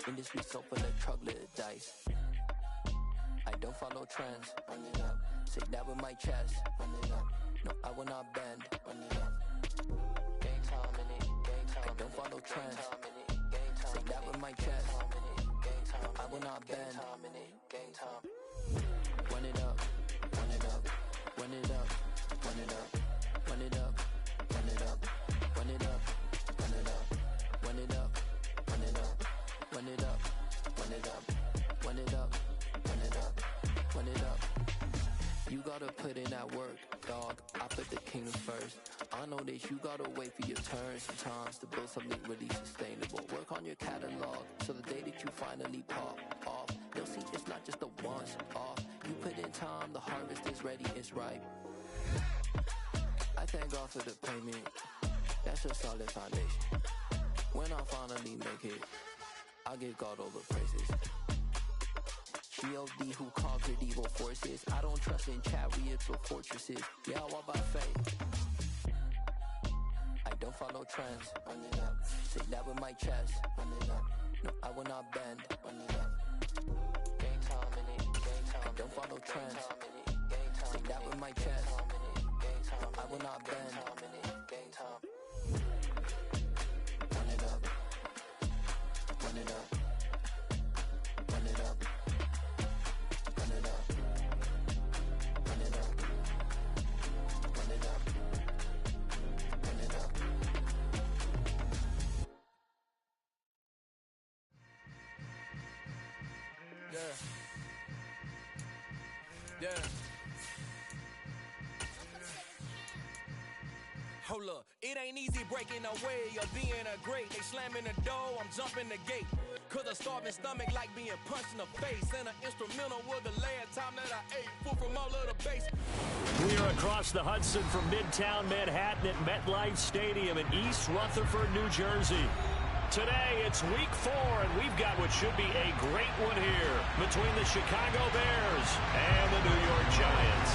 Industry so full of troglodytes. I don't follow trends. Run it up. Say that with my chest. Run it up. No, I will not bend. Run it up. Gang time in it. Gang time. I don't follow trends. Say that with my chest. No, I will not bend. Gang time. Run it up. Run it up. Run it up. Run it up. Run it up. Run it up. Run it up. Run it up. Run it up. Run it up. Run it up. Run it up. Run it up. Run it up. Run it up. You gotta put in that work, dog. I put the kingdom first. I know that you gotta wait for your turn sometimes to build something really sustainable. Work on your catalog so the day that you finally pop off, they'll see it's not just a once off. You put in time, the harvest is ready, it's ripe. I thank God for the payment. That's a solid foundation. When I finally make it, I give God all the praises. G.O.D. who conquered evil forces. I don't trust in chariots or fortresses. Yeah, I walk by faith. I don't follow trends. Run it up. Say that with my chest. Run it up. No, I will not bend. Run it up. Gang time in it. Gang time. I don't follow trends. Say that with my chest. No, I will not bend. Gang time. Run it up. Run it up. Run it up. Run it up. Run it up. Run it up. Run it up. Yeah. Yeah. Hold up, it ain't easy breaking away or being a great. They slamming the door, I'm jumping the gate. Cause a starving stomach like being punched in the face. And an instrumental was the last time that I ate food from all of the base. We are across the Hudson from Midtown Manhattan at MetLife Stadium in East Rutherford, New Jersey. Today, it's week 4, and we've got what should be a great one here between the Chicago Bears and the New York Giants.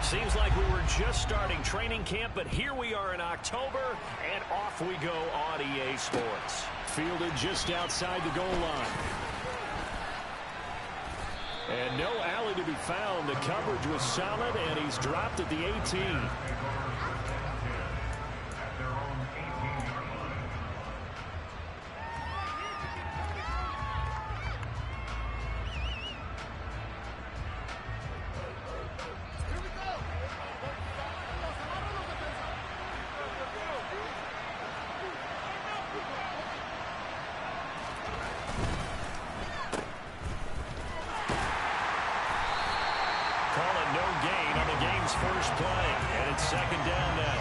Seems like we were just starting training camp, but here we are in October, and off we go on EA Sports. Fielded just outside the goal line. And no alley to be found. The coverage was solid, and he's dropped at the 18. First play, and it's second down now.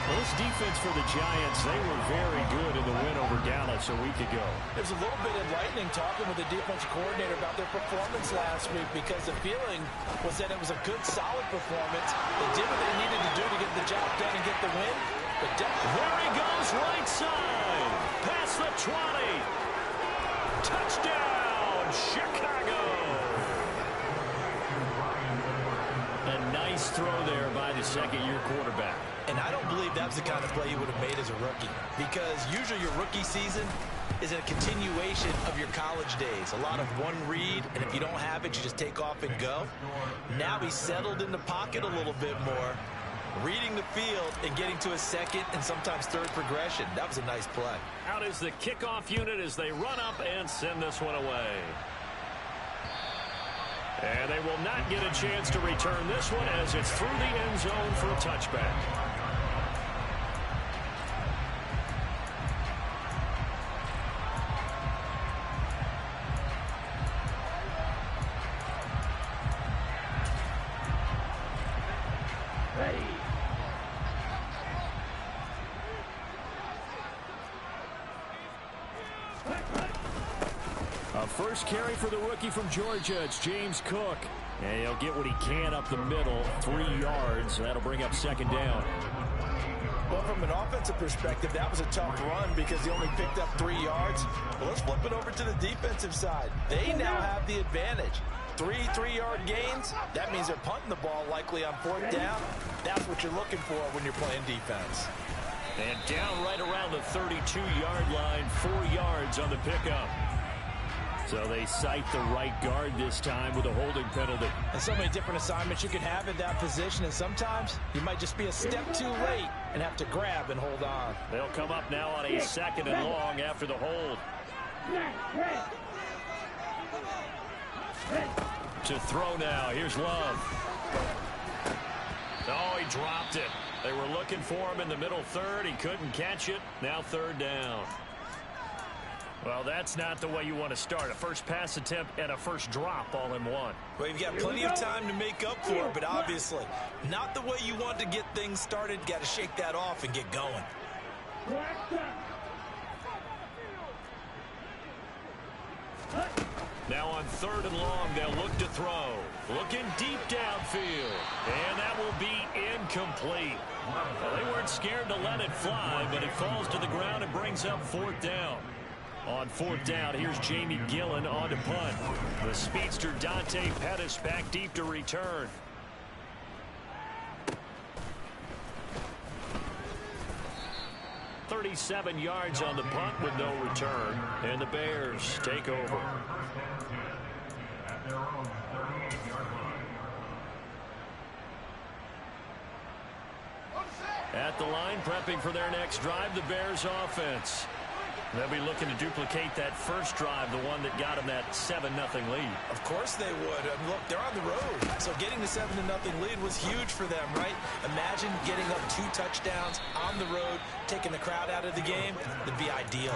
Well, this defense for the Giants, they were very good in the win over Dallas a week ago. It was a little bit enlightening talking with the defensive coordinator about their performance last week, because the feeling was that it was a good, solid performance. They did what they needed to do to get the job done and get the win. But there he goes, right side, past the 20. Touchdown, Chicago. A nice throw there by the second-year quarterback. And I don't believe that was the kind of play he would have made as a rookie, because usually your rookie season is a continuation of your college days. A lot of one read, and if you don't have it, you just take off and go. Now he's settled in the pocket a little bit more, reading the field and getting to a second and sometimes third progression. That was a nice play. Out is the kickoff unit as they run up and send this one away. And they will not get a chance to return this one as it's through the end zone for a touchback. First carry for the rookie from Georgia. It's James Cook. And he'll get what he can up the middle, 3 yards. That'll bring up second down. Well, from an offensive perspective, that was a tough run because he only picked up 3 yards. Well, let's flip it over to the defensive side. They now have the advantage. 3 3-yard gains, that means they're punting the ball likely on 4th down. That's what you're looking for when you're playing defense. And down right around the 32-yard line, 4 yards on the pickup. So they cite the right guard this time with a holding penalty. And so many different assignments you can have in that position, and sometimes you might just be a step too late and have to grab and hold on. They'll come up now on a 2nd and long after the hold. To throw now. Here's Love. Oh, he dropped it. They were looking for him in the middle 3rd. He couldn't catch it. Now 3rd down. Well, that's not the way you want to start. A first pass attempt and a first drop all in one. Well, you've got plenty of time to make up for it, but obviously not the way you want to get things started. Got to shake that off and get going. Now on 3rd and long, they'll look to throw. Looking deep downfield. And that will be incomplete. Well, they weren't scared to let it fly, but it falls to the ground and brings up 4th down. On 4th down, here's Jamie Gillen on to punt. The speedster Dante Pettis back deep to return. $37 yards on the punt with no return. And the Bears take over. At the line, prepping for their next drive, the Bears offense. They'll be looking to duplicate that first drive, the one that got them that 7-0 lead. Of course they would. Look, they're on the road. So getting the 7-0 lead was huge for them, right? Imagine getting up 2 touchdowns on the road, taking the crowd out of the game. That'd be ideal.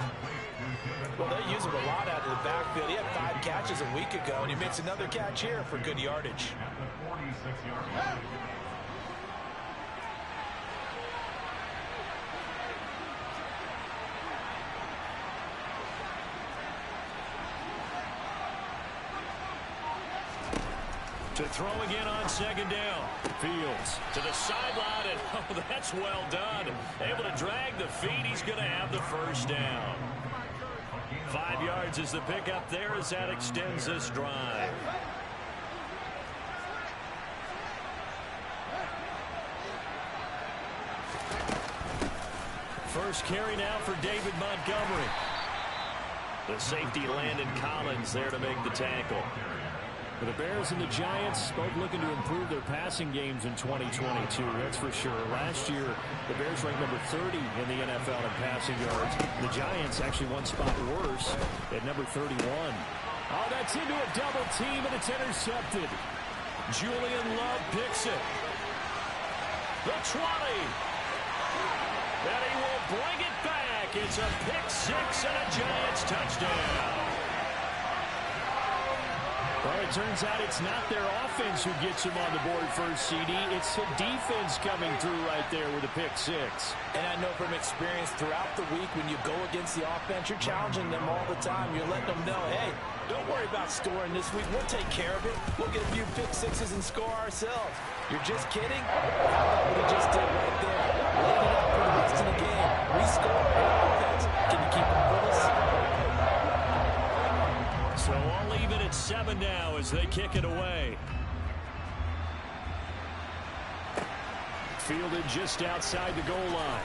Well, they use him a lot out of the backfield. He had 5 catches a week ago, and he makes another catch here for good yardage. To throw again on 2nd down. Fields to the sideline, and oh, that's well done. Able to drag the feet. He's going to have the first down. 5 yards is the pickup there as that extends this drive. First carry now for David Montgomery. The safety Landon Collins there to make the tackle. For the Bears and the Giants, both looking to improve their passing games in 2022, that's for sure. Last year, the Bears ranked number 30 in the NFL in passing yards. The Giants actually one spot worse at number 31. Oh, that's into a double team, and it's intercepted. Julian Love picks it. The 20. And he will bring it back. It's a pick 6 and a Giants touchdown. Well, it turns out it's not their offense who gets them on the board first, CD. It's the defense coming through right there with a pick 6. And I know from experience throughout the week when you go against the offense, you're challenging them all the time. You're letting them know, hey, don't worry about scoring this week. We'll take care of it. We'll get a few pick 6s and score ourselves. You're just kidding? How about what he just did right there? Laid it up for the rest of the game. We score our offense. Can you keep them with us? So all even at 7 now as they kick it away. Fielded just outside the goal line.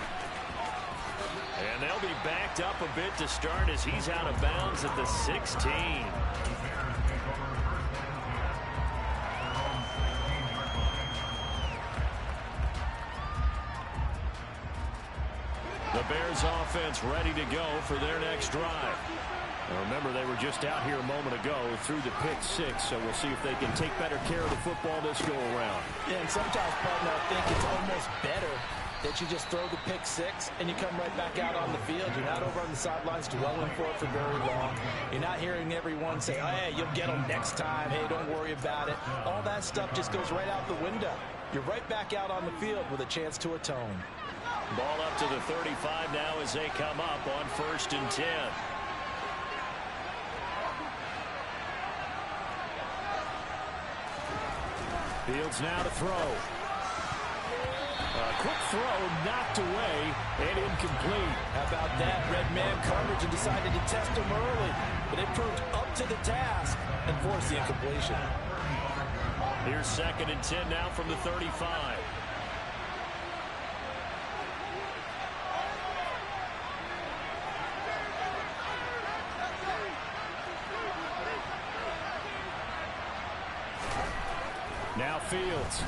And they'll be backed up a bit to start as he's out of bounds at the 16. The Bears offense ready to go for their next drive. Now remember, they were just out here a moment ago through the pick 6, so we'll see if they can take better care of the football this go-around. Yeah, and sometimes, partner, I think it's almost better that you just throw the pick 6 and you come right back out on the field. You're not over on the sidelines dwelling for it for very long. You're not hearing everyone say, oh, hey, you'll get them next time. Hey, don't worry about it. All that stuff just goes right out the window. You're right back out on the field with a chance to atone. Ball up to the 35 now as they come up on 1st and 10. Fields now to throw. A quick throw knocked away and incomplete. How about that? Red man coverage and decided to test him early, but it proved up to the task and forced the incompletion. Here's 2nd and 10 now from the 35. Now Fields.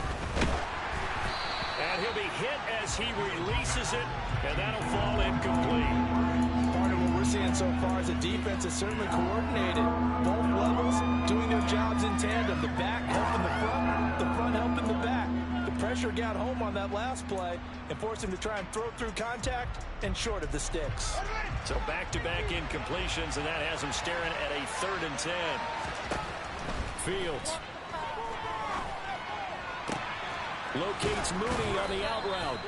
And he'll be hit as he releases it, and that'll fall incomplete. Part of what we're seeing so far is the defense is certainly coordinated. Both levels doing their jobs in tandem. The back helping the front helping the back. The pressure got home on that last play and forced him to try and throw through contact and short of the sticks. So back-to-back incompletions, and that has him staring at a 3rd and 10. Fields. Locates Mooney on the out route.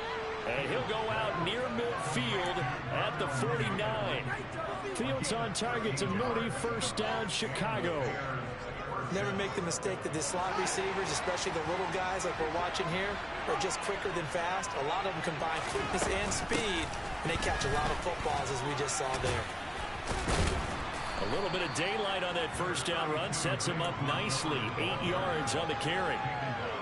And he'll go out near midfield at the 49. Fields on target to Mooney. 1st down, Chicago. Never make the mistake that the slot receivers, especially the little guys like we're watching here, are just quicker than fast. A lot of them combine quickness and speed, and they catch a lot of footballs, as we just saw there. A little bit of daylight on that 1st down run sets him up nicely. 8 yards on the carry.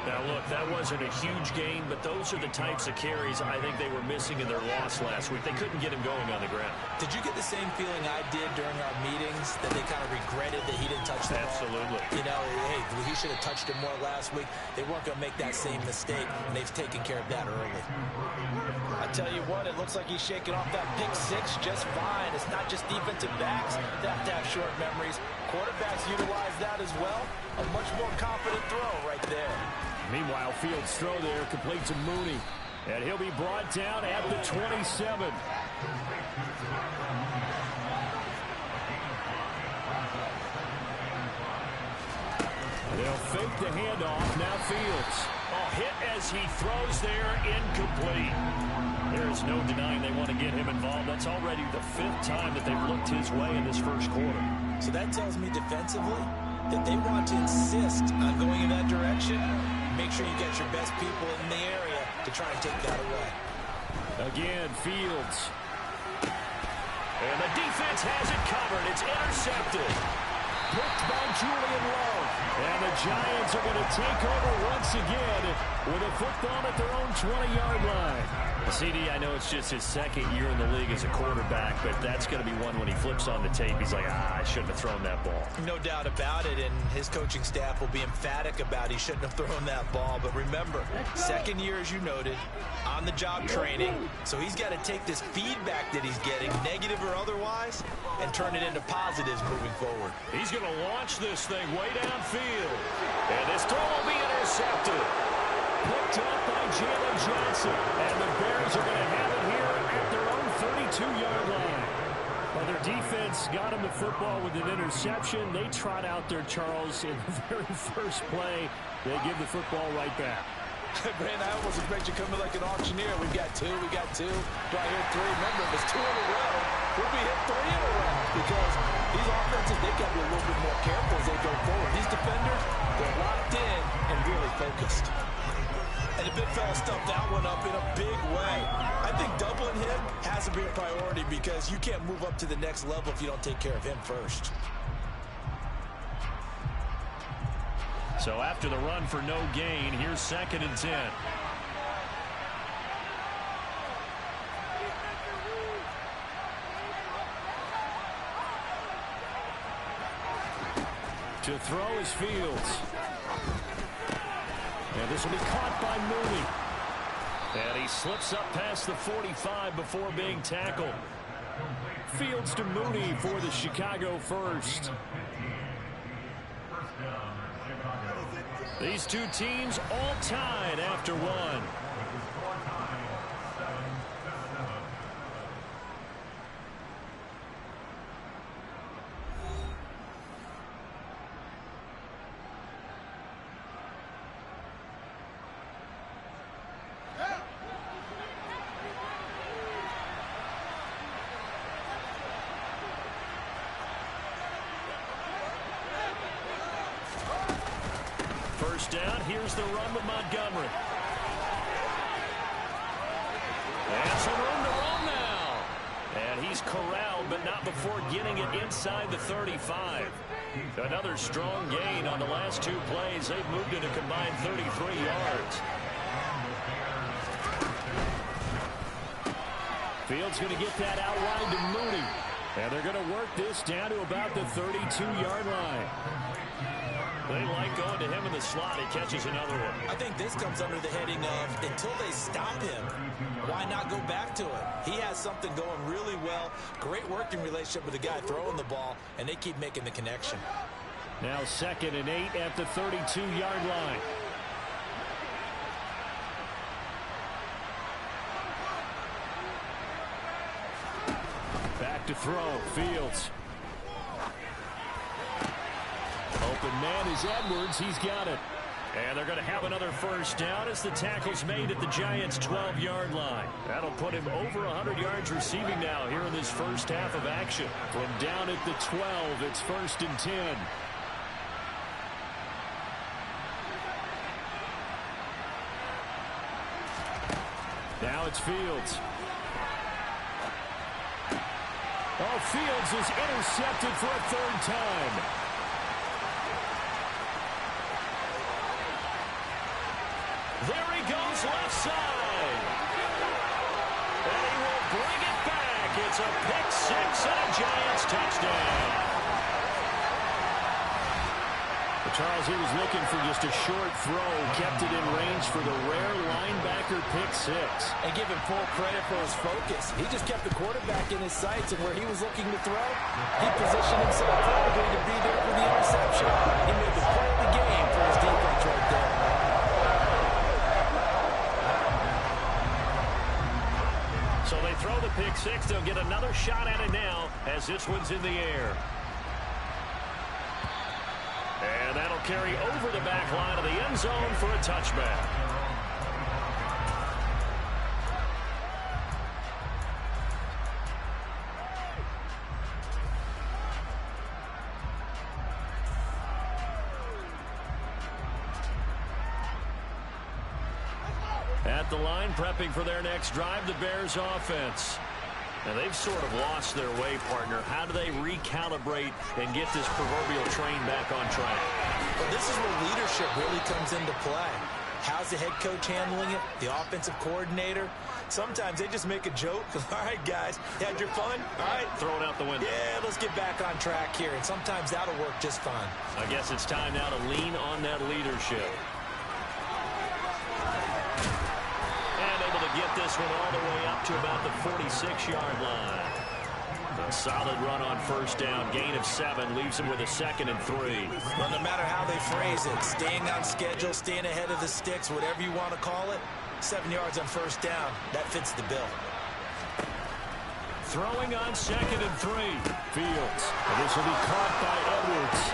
Now, look, that wasn't a huge gain, but those are the types of carries I think they were missing in their loss last week. They couldn't get him going on the ground. Did you get the same feeling I did during our meetings, that they kind of regretted that he didn't touch the ball? Absolutely. You know, hey, he should have touched it more last week. They weren't going to make that same mistake, and they've taken care of that early. I tell you what, it looks like he's shaking off that pick 6 just fine. It's not just defensive backs that have short memories. Quarterbacks utilize that as well. A much more confident throw right there. Meanwhile, Fields' throw there complete to Mooney. And he'll be brought down at the 27. They'll fake the handoff. Now Fields. Hit as he throws there, incomplete. There is no denying they want to get him involved. That's already the 5th time that they've looked his way in this 1st quarter. So that tells me defensively that they want to insist on going in that direction. Make sure you get your best people in the area to try and take that away. Again, Fields. And the defense has it covered. It's intercepted. Picked by Julian Love. And the Giants are going to take over once again with a football at their own 20-yard line. CD, I know it's just his 2nd year in the league as a quarterback, but that's going to be one when he flips on the tape. He's like, I shouldn't have thrown that ball. No doubt about it, and his coaching staff will be emphatic about he shouldn't have thrown that ball. But remember, 2nd year, as you noted, on-the-job training. So he's got to take this feedback that he's getting, negative or otherwise, and turn it into positives moving forward. He's going to launch this thing way downfield. And this throw will be intercepted. Picked up by Jalen Johnson. And the Bears are going to have it here at their own 32-yard line. Well, their defense got him the football with an interception. They trot out there, Charles, in the very first play. They give the football right back. Brandon, I almost expect you to come in like an auctioneer. We've got 2, we got 2. Do I hear 3? Remember, if it's 2 in a row, we'll be hit 3 in a row. Because these offenses, they've got to be a little bit more careful as they go forward. These defenders, they're locked in and really focused. And the big fella stuffed that one up in a big way. I think doubling him has to be a priority because you can't move up to the next level if you don't take care of him first. So after the run for no gain, here's 2nd and 10. To throw is Fields. And this will be caught by Mooney. And he slips up past the 45 before being tackled. Fields to Mooney for the Chicago first. These two teams all tied after one. First down, here's the run with Montgomery. And some room to run now. corralled, but not before getting it inside the 35. Another strong gain on the last two plays. They've moved it a combined 33 yards. Fields going to get that out wide to Mooney. And they're going to work this down to about the 32-yard line. They like going to him in the slot. He catches another one. I think this comes under the heading of until they stop him, why not go back to it? He has something going really well. Great working relationship with the guy throwing the ball, and they keep making the connection. Now 2nd and 8 at the 32-yard line. Back to throw. Fields. Open man is Edwards. He's got it. And they're going to have another first down as the tackle's made at the Giants' 12-yard line. That'll put him over 100 yards receiving now here in this first half of action. From down at the 12, it's 1st and 10. Now it's Fields. Oh, Fields is intercepted for a 3rd time. There he goes, left side. And he will bring it back. It's a pick six and a Giants touchdown. Charles, he was looking for just a short throw, kept it in range for the rare linebacker pick six. And give him full credit for his focus. He just kept the quarterback in his sights, and where he was looking to throw, he positioned himself perfectly to be there for the interception. He made the play of the game for his defense right there. So they throw the pick six. They'll get another shot at it now as this one's in the air. And that'll carry over the back line of the end zone for a touchback. At the line, prepping for their next drive, the Bears offense. Now, they've sort of lost their way, partner. How do they recalibrate and get this proverbial train back on track? Well, this is where leadership really comes into play. How's the head coach handling it? The offensive coordinator? Sometimes they just make a joke. All right, guys, you had your fun? All right. Throw it out the window. Yeah, let's get back on track here. And sometimes that'll work just fine. I guess it's time now to lean on that leadership. Get this one all the way up to about the 46-yard line. A solid run on first down. Gain of 7 leaves him with a 2nd and 3. Well, no matter how they phrase it, staying on schedule, staying ahead of the sticks, whatever you want to call it, 7 yards on first down, that fits the bill. Throwing on 2nd and 3. Fields. And this will be caught by Edwards.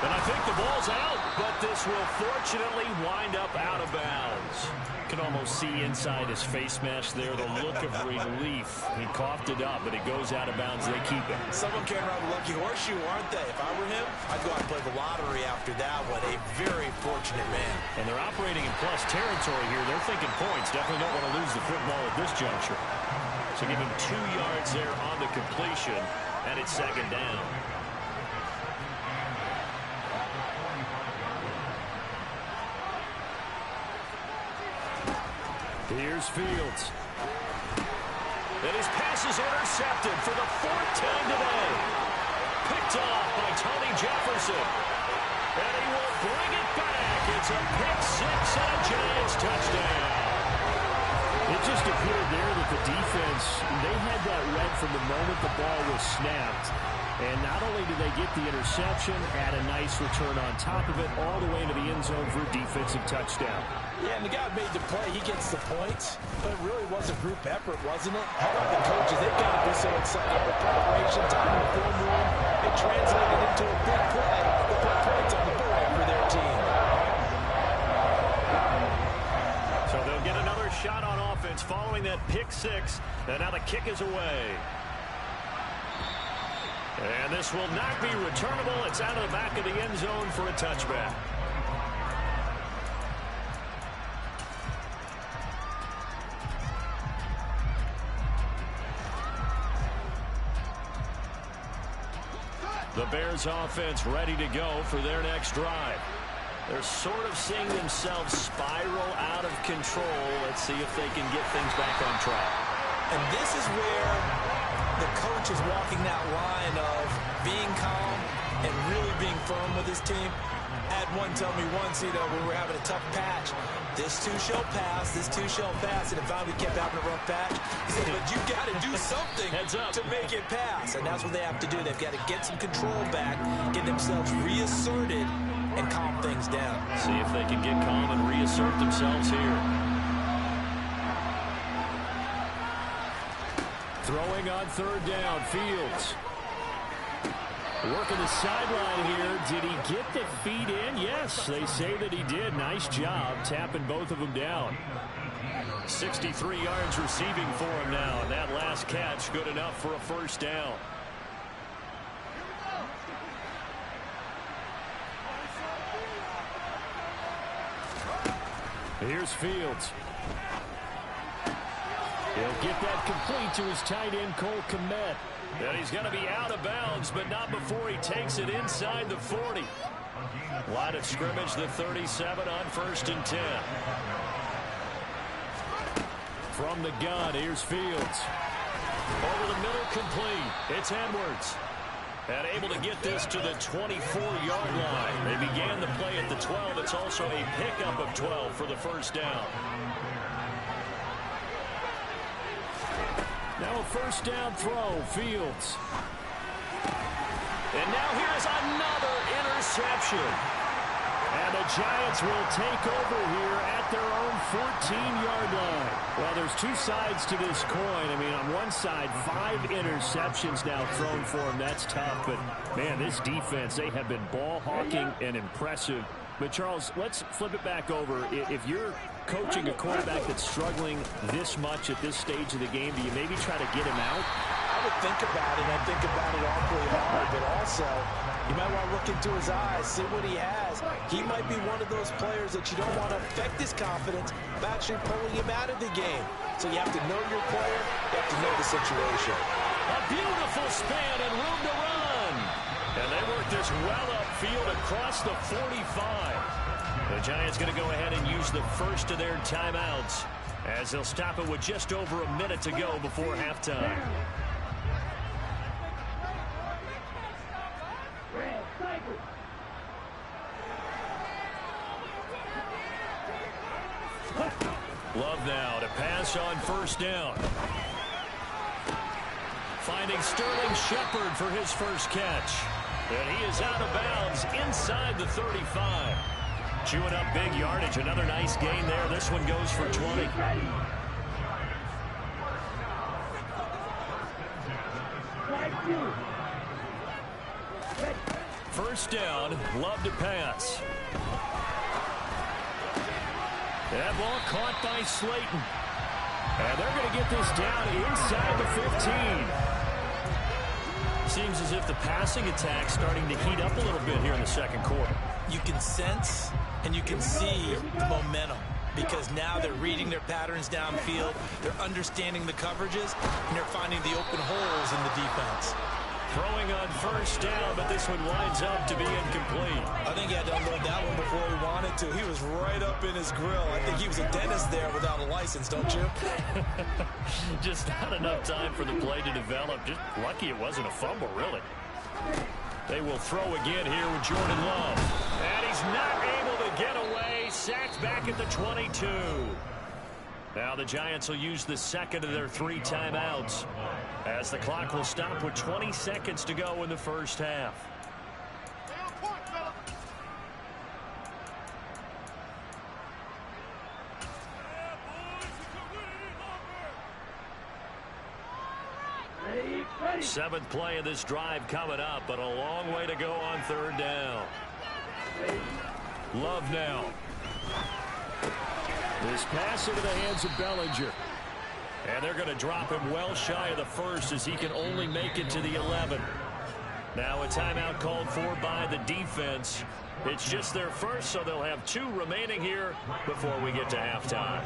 And I think the ball's out, but this will fortunately wind up out of bounds. Can almost see inside his face mask there the look of relief. He coughed it up, but it goes out of bounds. They keep it. Someone carrying around a lucky horseshoe, aren't they? If I were him, I'd go out and play the lottery after that one. A very fortunate man. And they're operating in plus territory here. They're thinking points. Definitely don't want to lose the football at this juncture. So give him 2 yards there on the completion, and it's 2nd down. Here's Fields. And his pass is intercepted for the 4th time today. Picked off by Tony Jefferson. And he will bring it back. It's a pick six and a Giants touchdown. It just appeared there that the defense, they had that read from the moment the ball was snapped. And not only did they get the interception, add a nice return on top of it, all the way into the end zone for a defensive touchdown. Yeah, and the guy made the play. He gets the points. But it really was a group effort, wasn't it? How about the coaches? They've got to be so excited. The preparation, time in the film room, it translated into a big play. They put points on the board for their team. So they'll get another shot on offense following that pick six. And now the kick is away. And this will not be returnable. It's out of the back of the end zone for a touchback. The Bears offense ready to go for their next drive. They're sort of seeing themselves spiral out of control. Let's see if they can get things back on track. And this is where the coach is walking that line of being calm and really being firm with his team. I had one tell me once, when we were having a tough patch, this too shall pass, this too shall pass, and it finally kept having a rough patch. He said, but you got to do something to make it pass, and that's what they have to do. They've got to get some control back, get themselves reasserted, and calm things down. See if they can get calm and reassert themselves here. Throwing on third down, Fields. Working the sideline here. Did he get the feet in? Yes, they say that he did. Nice job tapping both of them down. 63 yards receiving for him now, and that last catch good enough for a first down. Here's Fields. He'll get that complete to his tight end, Cole Kmet. And he's going to be out of bounds, but not before he takes it inside the 40. Line of scrimmage, the 37 on 1st and 10. From the gun, here's Fields. Over the middle, complete. It's Edwards. And able to get this to the 24-yard line. They began the play at the 12. It's also a pickup of 12 for the first down. Now a first down throw, Fields. And now here's another interception. And the Giants will take over here at their own 14-yard line. Well, there's two sides to this coin. I mean, on one side, 5 interceptions now thrown for him. That's tough. But, man, this defense, they have been ball hawking and impressive. But, Charles, let's flip it back over. If you're coaching a quarterback that's struggling this much at this stage of the game, do you maybe try to get him out? I would think about it. I think about it awfully hard, but also you might want to look into his eyes, see what he has. He might be one of those players that you don't want to affect his confidence by actually pulling him out of the game. So you have to know your player, you have to know the situation. A beautiful span and room to run. And they work this well upfield across the 45. The Giants going to go ahead and use the first of their timeouts as they'll stop it with just over a minute to go before halftime. Love now to pass on first down. Finding Sterling Shepard for his first catch. And he is out of bounds inside the 35. Chewing up big yardage. Another nice gain there. This one goes for 20. First down. Love to pass. That ball caught by Slayton. And they're going to get this down inside the 15. Seems as if the passing attack's starting to heat up a little bit here in the second quarter. You can sense and you can see the momentum because now they're reading their patterns downfield, they're understanding the coverages, and they're finding the open holes in the defense. Throwing on first down, but this one winds up to be incomplete. I think he had to unload that one before he wanted to. He was right up in his grill. I think he was a dentist there without a license, don't you? Just not enough time for the play to develop. Just lucky it wasn't a fumble, really. They will throw again here with Jordan Love. And he's not able to get away. Sacked back at the 22. Now the Giants will use the second of their 3 timeouts as the clock will stop with 20 seconds to go in the first half. Seventh play of this drive coming up, but a long way to go on third down. Love now. This pass into the hands of Bellinger. And they're going to drop him well shy of the first as he can only make it to the 11. Now a timeout called for by the defense. It's just their first, so they'll have 2 remaining here before we get to halftime.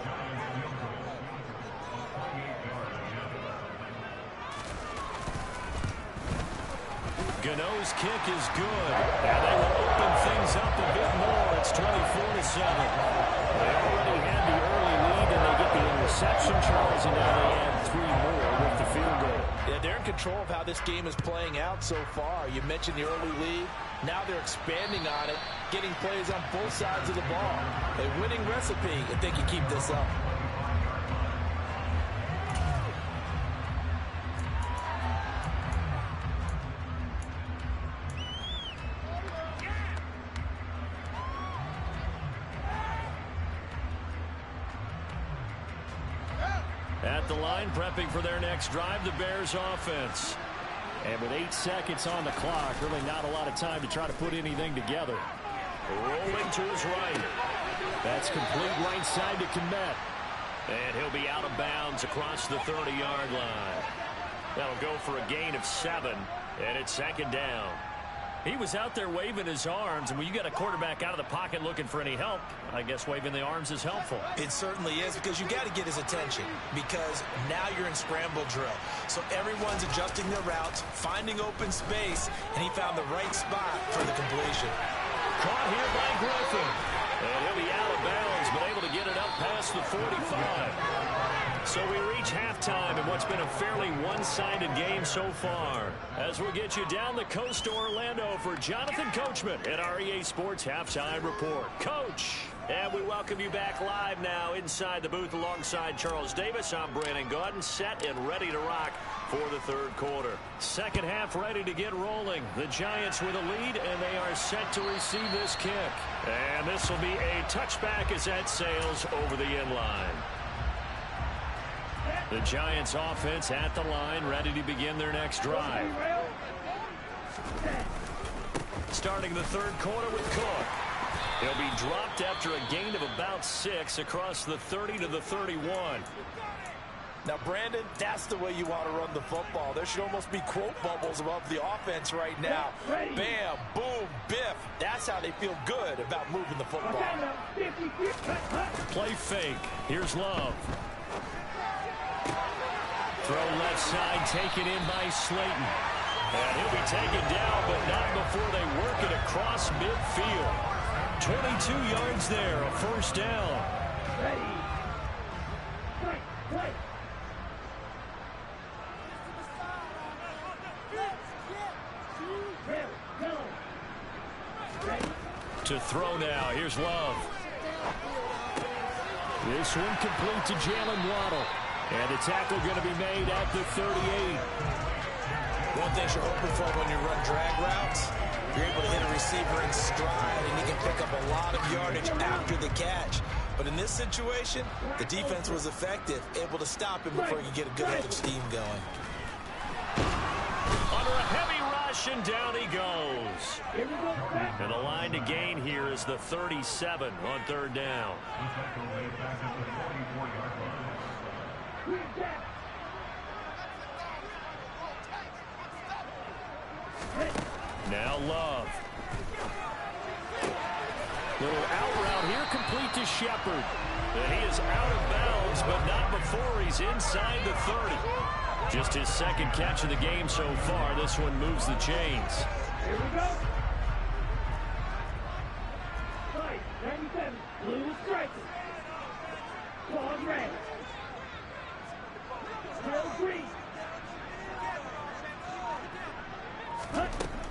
Gano's kick is good. And they will open things up a bit more. It's 24-7. They already had the early lead, and they get the interception, Charles, and now they add 3 more with the field goal. Yeah, they're in control of how this game is playing out so far. You mentioned the early lead. Now they're expanding on it, getting plays on both sides of the ball. A winning recipe if they can keep this up. At the line, prepping for their next drive, the Bears offense. And with 8 seconds on the clock, really not a lot of time to try to put anything together. Rolling to his right. That's complete right side to Kmet. And he'll be out of bounds across the 30-yard line. That'll go for a gain of 7, and it's second down. He was out there waving his arms, and when you got a quarterback out of the pocket looking for any help, I guess waving the arms is helpful. It certainly is, because you got to get his attention, because now you're in scramble drill. So everyone's adjusting their routes, finding open space, and he found the right spot for the completion. Caught here by Griffin. And he'll be out of bounds, but able to get it up past the 45. So we reach halftime in what's been a fairly one-sided game so far. As we'll get you down the coast to Orlando for Jonathan Coachman at our EA Sports Halftime Report. Coach, and we welcome you back live now inside the booth alongside Charles Davis. I'm Brandon Gaudin, set and ready to rock for the third quarter. Second half ready to get rolling. The Giants with a lead, and they are set to receive this kick. And this will be a touchback as that sails over the end line. The Giants offense at the line, ready to begin their next drive. Starting the third quarter with Cook. He'll be dropped after a gain of about 6 across the 30 to the 31. Now, Brandon, that's the way you want to run the football. There should almost be quote bubbles above the offense right now. Bam, boom, biff. That's how they feel good about moving the football. Play fake. Here's Love. Throw left side, taken in by Slayton. And he'll be taken down, but not before they work it across midfield. 22 yards there, a first down. To throw now, here's Love. This one complete to Jalen Waddle. And the tackle going to be made at the 38. One thing you're hoping for when you run drag routes, you're able to hit a receiver in stride, and he can pick up a lot of yardage after the catch. But in this situation, the defense was effective, able to stop him before he could get a good head of steam going. Under a heavy rush, and down he goes. And the line to gain here is the 37 on third down. Now Love. Little out route here, complete to Shepard. And he is out of bounds, but not before he's inside the 30. Just his second catch of the game so far. This one moves the chains. Here we go. 97, blue striker. Claude red. Bill green.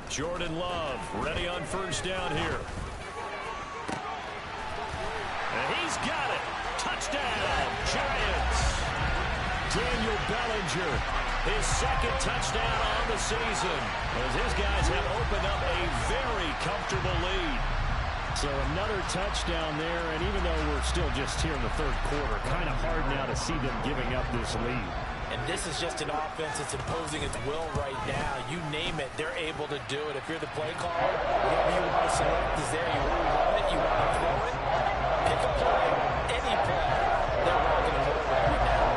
Jordan Love ready on first down here. And he's got it. Touchdown, Giants. Daniel Bellinger, his second touchdown on the season, as his guys have opened up a very comfortable lead. So another touchdown there, and even though we're still just here in the third quarter, kind of hard now to see them giving up this lead. And this is just an offense that's imposing its will right now. You name it, they're able to do it. If you're the play caller, whatever you want to select is there. You want to run it, you want to throw it. Pick a play, any play. They're rocking and rolling right now.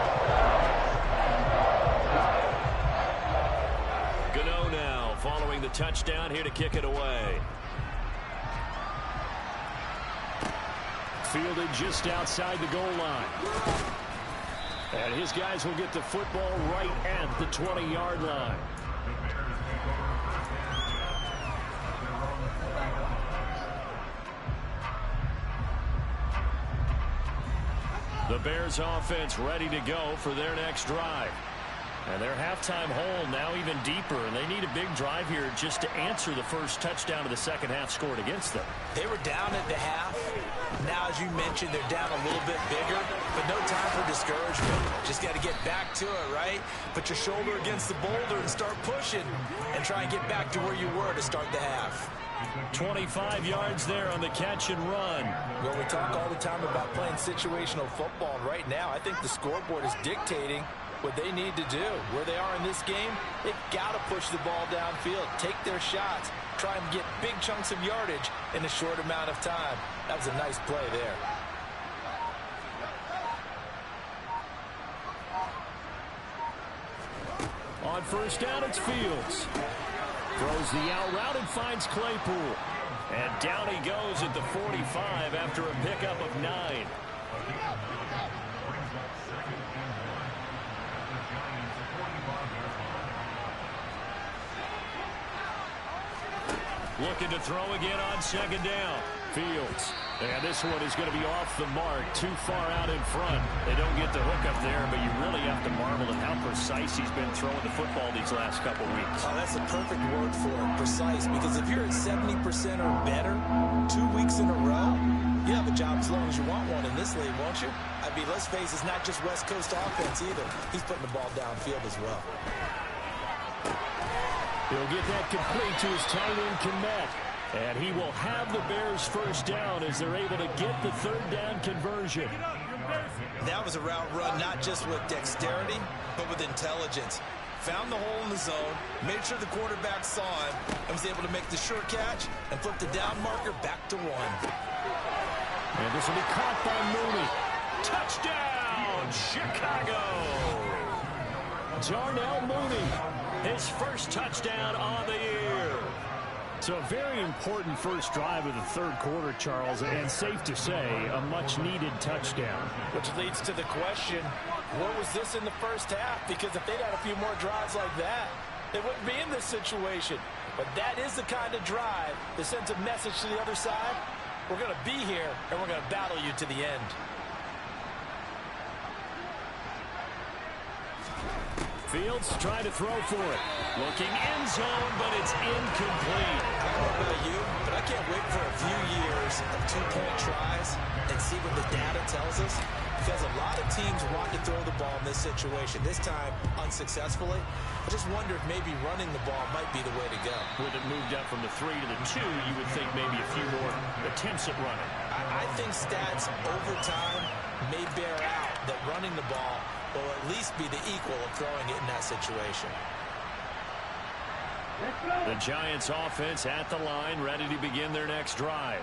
Gano now following the touchdown here to kick it away. Fielded just outside the goal line. And his guys will get the football right at the 20-yard line. The Bears offense ready to go for their next drive. And their halftime hole now even deeper, and they need a big drive here just to answer the first touchdown of the second half scored against them. They were down at the half. Now, as you mentioned, they're down a little bit bigger, but no time for discouragement. Just got to get back to it, right? Put your shoulder against the boulder and start pushing and try and get back to where you were to start the half. 25 yards there on the catch and run. Well, we talk all the time about playing situational football, and right now I think the scoreboard is dictating what they need to do. Where they are in this game, they've got to push the ball downfield, take their shots, try and get big chunks of yardage in a short amount of time. That was a nice play there. On first down, it's Fields. Throws the out route and finds Claypool. And down he goes at the 45 after a pickup of 9. Looking to throw again on second down. Fields. And this one is going to be off the mark, too far out in front. They don't get the hook up there, but you really have to marvel at how precise he's been throwing the football these last couple weeks. Oh, that's a perfect word for it, precise, because if you're at 70% or better 2 weeks in a row, you have a job as long as you want one in this league, won't you? I mean, let's face it, it's not just West Coast offense either. He's putting the ball downfield as well. He'll get that complete to his tight end, Kmet. And he will have the Bears first down as they're able to get the third down conversion. That was a route run not just with dexterity, but with intelligence. Found the hole in the zone, made sure the quarterback saw him, and was able to make the sure catch and flip the down marker back to 1. And this will be caught by Mooney. Touchdown, Chicago! Darnell Mooney, his first touchdown on the year. So a very important first drive of the third quarter, Charles, and safe to say, a much-needed touchdown. Which leads to the question, where was this in the first half? Because if they'd had a few more drives like that, they wouldn't be in this situation. But that is the kind of drive that sends a message to the other side. We're going to be here, and we're going to battle you to the end. Fields trying to throw for it. Looking end zone, but it's incomplete. I don't know about you, but I can't wait for a few years of two-point tries and see what the data tells us. Because a lot of teams want to throw the ball in this situation. This time, unsuccessfully. I just wonder if maybe running the ball might be the way to go. With it moved up from the 3 to the 2, you would think maybe a few more attempts at running. I think stats over time may bear out that running the ball will at least be the equal of throwing it in that situation. The Giants offense at the line, ready to begin their next drive.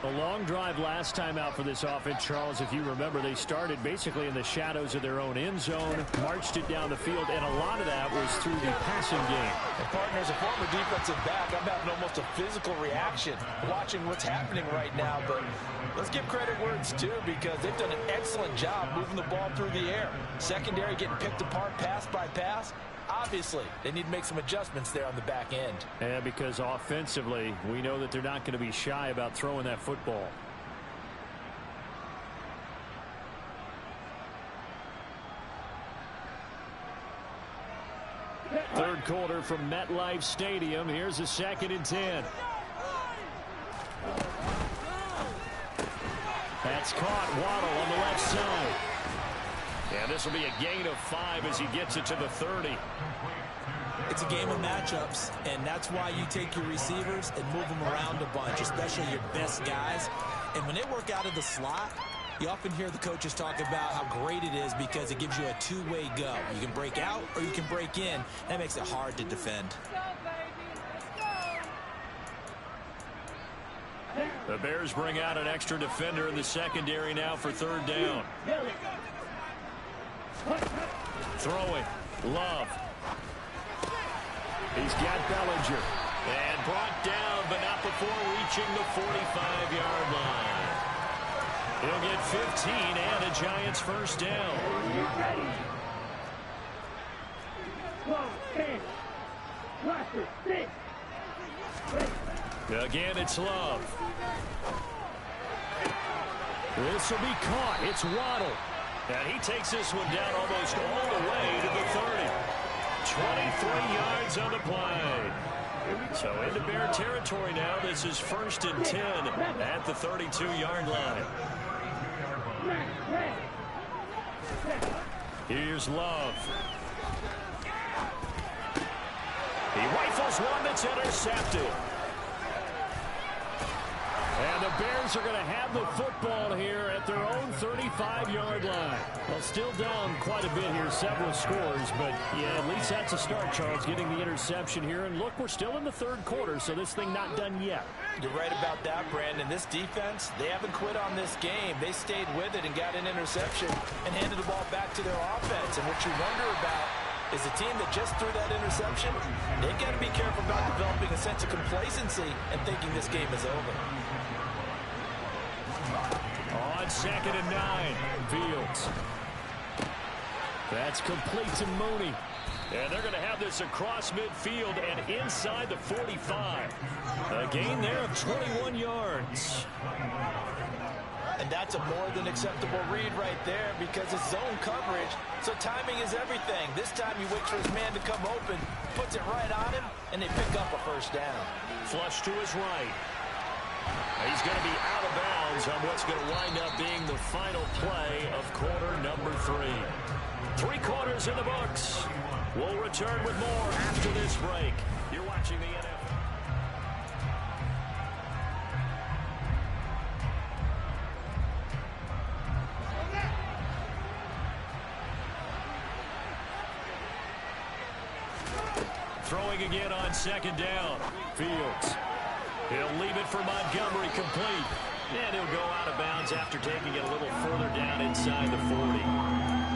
A long drive last time out for this offense, Charles. If you remember, they started basically in the shadows of their own end zone, marched it down the field, and a lot of that was through the passing game. And partner, as a former defensive back, I'm having almost a physical reaction watching what's happening right now. But let's give credit where it's due, because they've done an excellent job moving the ball through the air. Secondary getting picked apart pass by pass. Obviously, they need to make some adjustments there on the back end. And because offensively, we know that they're not going to be shy about throwing that football. Third quarter from MetLife Stadium. Here's a 2nd and 10. That's caught. Waddle on the left side. And this will be a gain of 5 as he gets it to the 30. It's a game of matchups, and that's why you take your receivers and move them around a bunch, especially your best guys. And when they work out of the slot, you often hear the coaches talk about how great it is because it gives you a two-way go. You can break out or you can break in. That makes it hard to defend. The Bears bring out an extra defender in the secondary now for third down. Throwing. Love. He's got Bellinger. And brought down, but not before reaching the 45-yard line. He'll get 15 and a Giants first down. Ready. 12, 10. Cluster, 6. Again, it's Love. This will be caught. It's Waddle. And he takes this one down almost all the way to the 30. 23 yards on the play. So into Bear territory now. This is 1st and 10 at the 32-yard line. Here's Love. He rifles one that's intercepted. And the Bears are going to have the football here at their own 35-yard line. Well, still down quite a bit here, several scores, but yeah, at least that's a start, Charles, getting the interception here. And look, we're still in the third quarter, so this thing not done yet. You're right about that, Brandon. This defense, they haven't quit on this game. They stayed with it and got an interception and handed the ball back to their offense. And what you wonder about is a team that just threw that interception, they got to be careful about developing a sense of complacency and thinking this game is over. On 2nd and 9, Fields. That's complete to Mooney. And they're going to have this across midfield and inside the 45. A gain there of 21 yards. And that's a more than acceptable read right there because it's zone coverage, so timing is everything. This time he waits for his man to come open, puts it right on him, and they pick up a first down. Flush to his right. He's going to be out of bounds on what's going to wind up being the final play of quarter number 3. 3 quarters in the books. We'll return with more after this break. You're watching the NFL. Throwing again on 2nd down. Fields. He'll leave it for Montgomery, complete. And he'll go out of bounds after taking it a little further down inside the 40.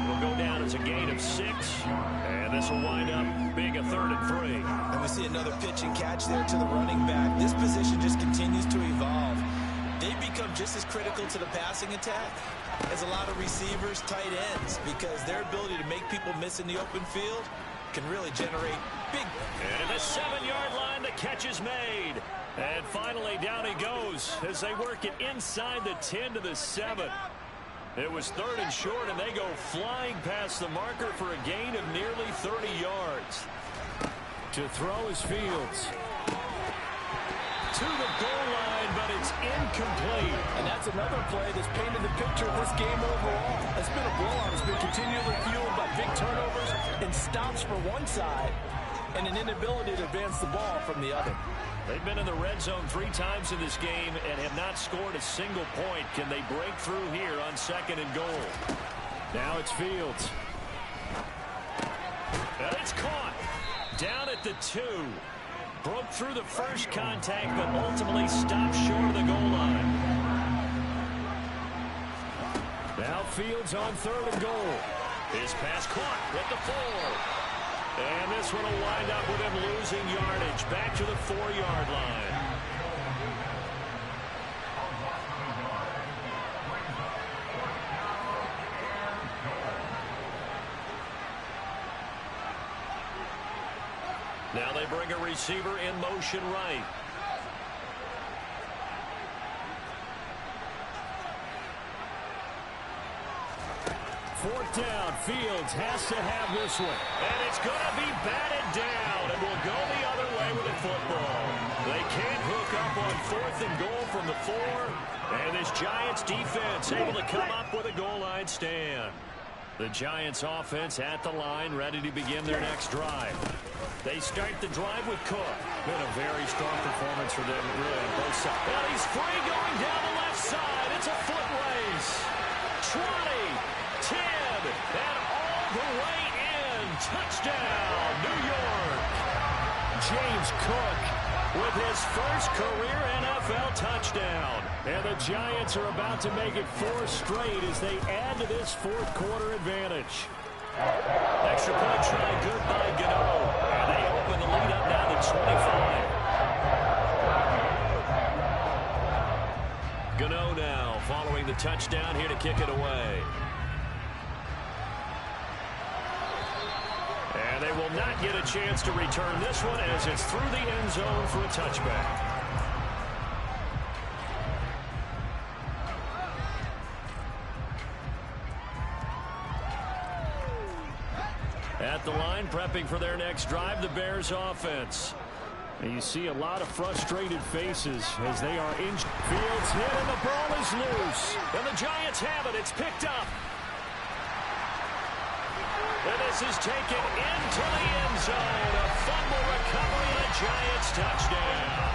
Will go down as a gain of 6. And this will wind up being a 3rd and 3. And we see another pitch and catch there to the running back. This position just continues to evolve. They become just as critical to the passing attack as a lot of receivers, tight ends, because their ability to make people miss in the open field can really generate big. And at the 7-yard line, the catch is made. And finally, down he goes as they work it inside the 10 to the 7. It was 3rd and short, and they go flying past the marker for a gain of nearly 30 yards. To throw is Fields. To the goal line, but it's incomplete. And that's another play that's painted the picture of this game overall. It's been a blowout. It's been continually fueled by big turnovers and stops for one side and an inability to advance the ball from the other. They've been in the red zone 3 times in this game and have not scored a single point. Can they break through here on 2nd and goal? Now it's Fields. And it's caught. Down at the 2. Broke through the first contact, but ultimately stopped short of the goal line. Now Fields on 3rd and goal. His pass caught at the 4. And this one will wind up with him losing yardage back to the 4-yard line. Now they bring a receiver in motion right. Fourth down, Fields has to have this one. And it's going to be batted down, and will go the other way with the football. They can't hook up on 4th and goal from the 4. And this Giants defense able to come up with a goal line stand. The Giants offense at the line, ready to begin their next drive. They start the drive with Cook. Been a very strong performance for them, really, on both sides. And he's free going down the left side. It's a foot race. 20, 10, and all the way in. Touchdown, New York. James Cook with his first career NFL touchdown. And the Giants are about to make it 4 straight as they add to this 4th quarter advantage. Extra point try good by Gano. And they open the lead up now to 25. Gano now following the touchdown here to kick it away. And they will not get a chance to return this one as it's through the end zone for a touchback. At the line, prepping for their next drive, the Bears offense. And you see a lot of frustrated faces as they are injured. Fields hit and the ball is loose. And the Giants have it. It's picked up. And this is taken into the end zone. A fumble recovery and a Giants touchdown.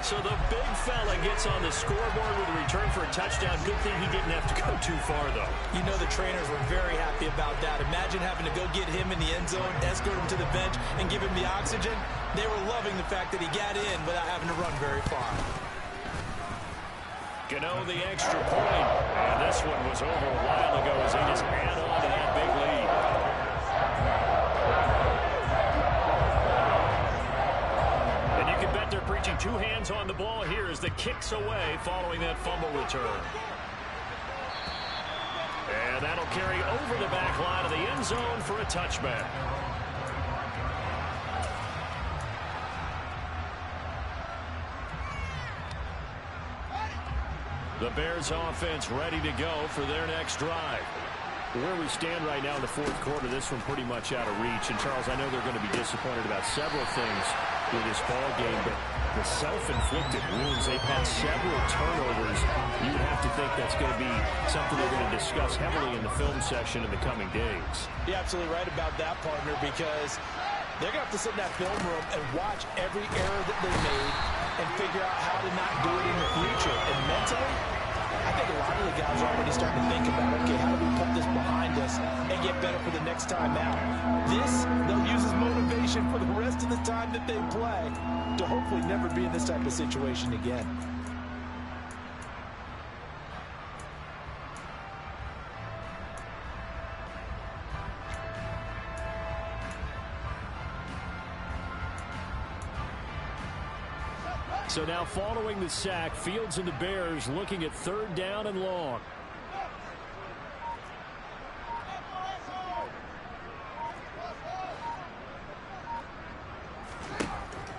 So the big fella gets on the scoreboard with a return for a touchdown. Good thing he didn't have to go too far, though. You know the trainers were very happy about that. Imagine having to go get him in the end zone, escort him to the bench, and give him the oxygen. They were loving the fact that he got in without having to run very far. Gano the extra point. And this one was over a while ago as they just add on to that big lead. And you can bet they're preaching two hands on the ball here as the kick's away following that fumble return. And that'll carry over the back line of the end zone for a touchback. The Bears offense ready to go for their next drive. Where we stand right now in the fourth quarter, this one pretty much out of reach. And, Charles, I know they're going to be disappointed about several things with this ball game, but the self-inflicted wounds, they've had several turnovers. You would have to think that's going to be something they're going to discuss heavily in the film session in the coming days. You're absolutely right about that, partner, because they're going to have to sit in that film room and watch every error that they made and figure out how to not do it in the future. And mentally, I think a lot of the guys are already starting to think about, okay, how do we put this behind us and get better for the next time out? This, they'll use as motivation for the rest of the time that they play to hopefully never be in this type of situation again. So now following the sack, Fields and the Bears looking at third down and long.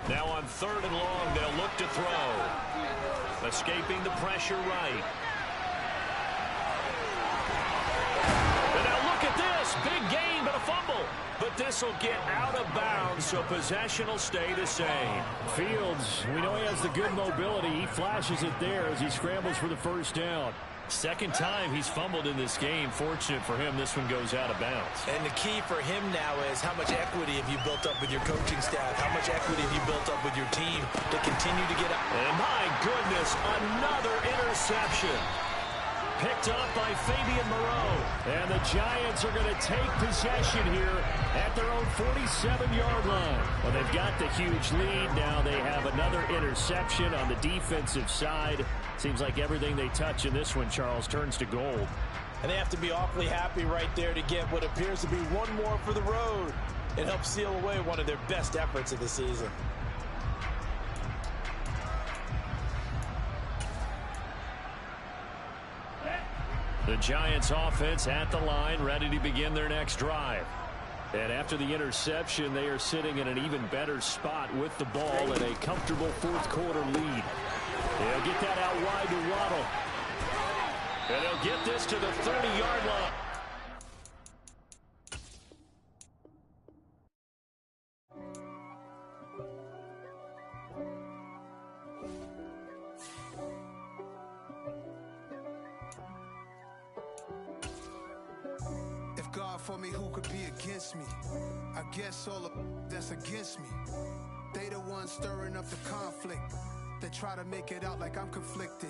Now on third and long, they'll look to throw. Escaping the pressure right. And now look at this. Big gain, but a fumble. But this will get out of bounds, so possession will stay the same. Fields, we know he has the good mobility. He flashes it there as he scrambles for the first down. Second time he's fumbled in this game. Fortunate for him, this one goes out of bounds. And the key for him now is how much equity have you built up with your coaching staff? How much equity have you built up with your team to continue to get up? And my goodness, another interception. Picked up by Fabian Moreau. And the Giants are going to take possession here at their own 47-yard line. Well, they've got the huge lead. Now they have another interception on the defensive side. Seems like everything they touch in this one, Charles, turns to gold. And they have to be awfully happy right there to get what appears to be one more for the road. It helps seal away one of their best efforts of the season. The Giants offense at the line, ready to begin their next drive. And after the interception, they are sitting in an even better spot with the ball and a comfortable fourth quarter lead. They'll get that out wide to Waddle. And they'll get this to the 30-yard line. For me, who could be against me? I guess all of that's against me. They the ones stirring up the conflict. They try to make it out like I'm conflicted.